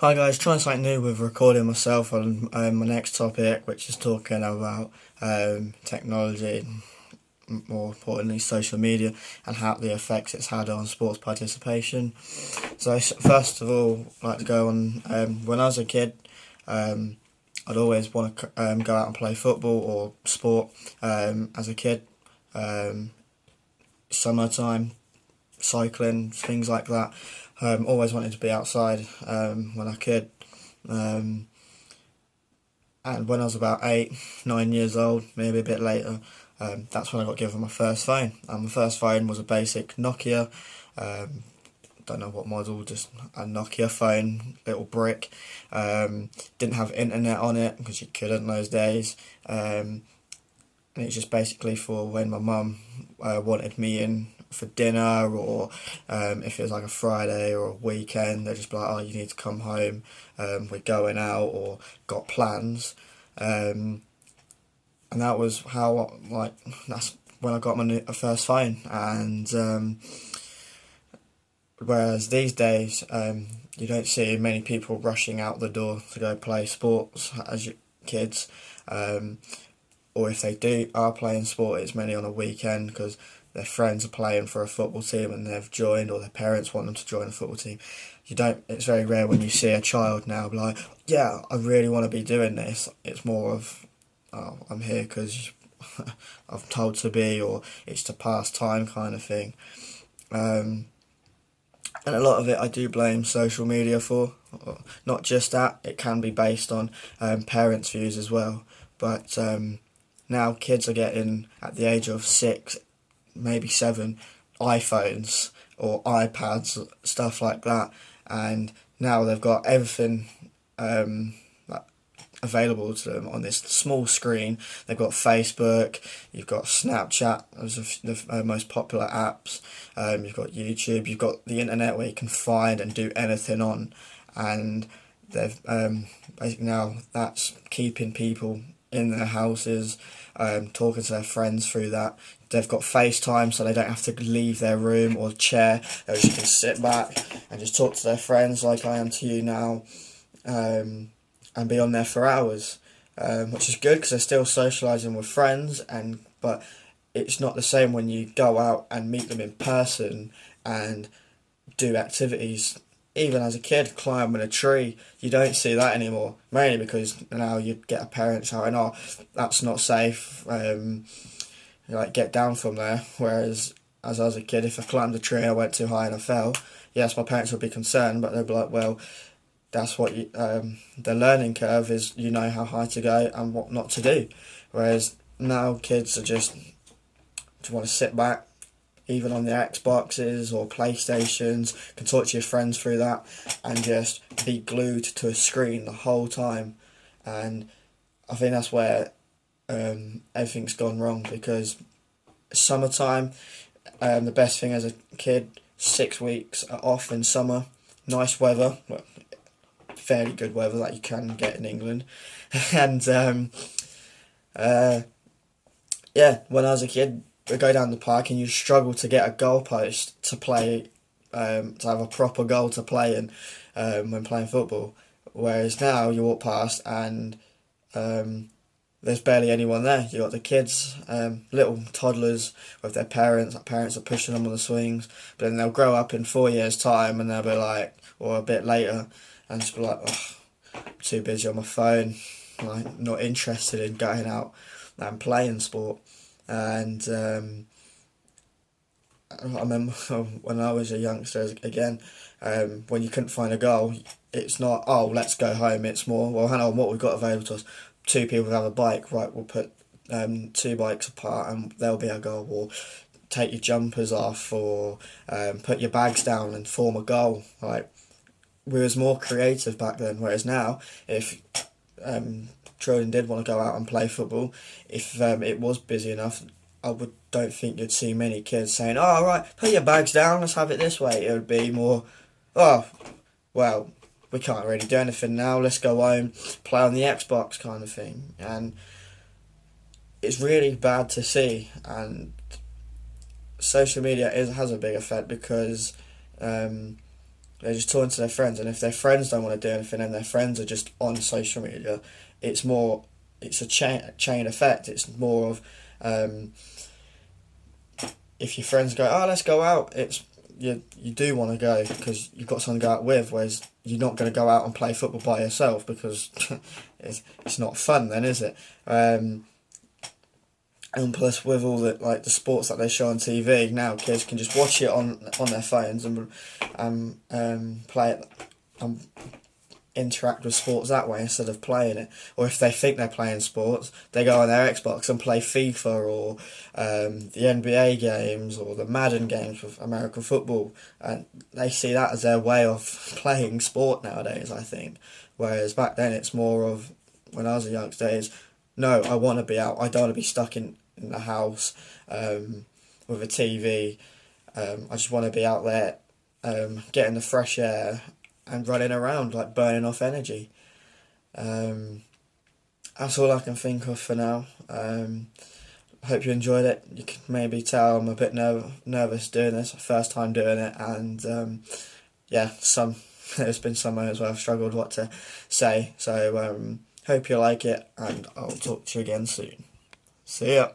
Hi guys, trying something new with recording myself on my next topic, which is talking about technology, more importantly social media, and how the effects it's had on sports participation. So first of all, I'd like to go on, when I was a kid, um, I'd always want to go out and play football or sport as a kid. Um, Summertime, cycling, things like that. Always wanted to be outside when I could. Um, and when I was about 8, 9 years old, maybe a bit later, that's when I got given my first phone. And my first phone was a basic Nokia. Um, don't know what model, just a Nokia phone, little brick. Didn't have internet on it because you couldn't those days. And it's just basically for when my mum wanted me in for dinner, or if it was like a Friday or a weekend, they'd just be like, "Oh, you need to come home. We're going out," or got plans. Um, and that was how, like, that's when I got my first phone. And whereas these days, you don't see many people rushing out the door to go play sports as kids. Um, or if they do are playing sport, it's mainly on a weekend because their friends are playing for a football team and they've joined, or their parents want them to join a football team. You don't. It's very rare when you see a child now be like, "Yeah, I really want to be doing this." It's more of, "Oh, I'm here because I'm told to be," or it's to pass time kind of thing. Um, and a lot of it I do blame social media for. Not just that, it can be based on parents' views as well. But now kids are getting, at the age of 6, maybe 7, iPhones or iPads, stuff like that. And now they've got everything like available to them on this small screen. They've got Facebook, you've got Snapchat as the most popular apps, you've got YouTube, you've got the internet where you can find and do anything on. And they've basically now that's keeping people in their houses, talking to their friends through that. They've got FaceTime, so they don't have to leave their room or chair. They just can sit back and just talk to their friends like I am to you now, and be on there for hours, which is good because they're still socialising with friends. But it's not the same when you go out and meet them in person and do activities. Even as a kid, climbing a tree, you don't see that anymore. Mainly because now you get a parent shouting, "Oh, that's not safe. Like, get down from there." Whereas as I was a kid, if I climbed a tree and I went too high and I fell, yes, my parents would be concerned, but they'd be like, "Well, that's what the learning curve is. You know how high to go and what not to do." Whereas now kids are just want to sit back, even on their Xboxes or PlayStations, can talk to your friends through that and just be glued to a screen the whole time. And I think that's where everything's gone wrong, because summertime, the best thing as a kid, 6 weeks off in summer, nice weather, well, fairly good weather that you can get in England. And uh, yeah, when I was a kid, we go down the park and you struggle to get a goalpost to play, to have a proper goal to play in when playing football. Whereas now you walk past and there's barely anyone there. You got the kids, little toddlers with their parents. Like, parents are pushing them on the swings, but then they'll grow up in 4 years' time and they'll be like, or a bit later, and just be like, "Oh, I'm too busy on my phone, like not interested in going out and playing sport." And I remember when I was a youngster again, when you couldn't find a goal, it's not, "Oh, let's go home." It's more, "Well, hang on, what we've got available to us. Two people have a bike, right? We'll put two bikes apart and there'll be a goal." Or take your jumpers off, or put your bags down and form a goal. Like, we was more creative back then. Whereas now, if children did want to go out and play football, if it was busy enough, don't think you'd see many kids saying, "Oh, all right, put your bags down, let's have it this way." It would be more, "Oh, well, we can't really do anything now, let's go home, play on the Xbox," kind of thing. And it's really bad to see. And social media has a big effect because um, They're just talking to their friends, and if their friends don't want to do anything, and their friends are just on social media, it's more. It's a chain effect. It's more of, if your friends go, oh, let's go out. You do want to go because you've got someone to go out with. Whereas you're not going to go out and play football by yourself because it's not fun then, is it? And plus, with all the sports that they show on TV now, kids can just watch it on their phones and play it and interact with sports that way instead of playing it. Or if they think they're playing sports, they go on their Xbox and play FIFA or the NBA games or the Madden games with American football, and they see that as their way of playing sport nowadays, I think. Whereas back then, it's more of, when I was a youngster, is no, I want to be out. I don't want to be stuck in the house with a TV. I just want to be out there, getting the fresh air and running around, like burning off energy. That's all I can think of for now. Hope you enjoyed it. You can maybe tell I'm a bit nervous doing this, first time doing it, and yeah, there's been some moments where I've struggled what to say. So hope you like it, and I'll talk to you again soon. See ya.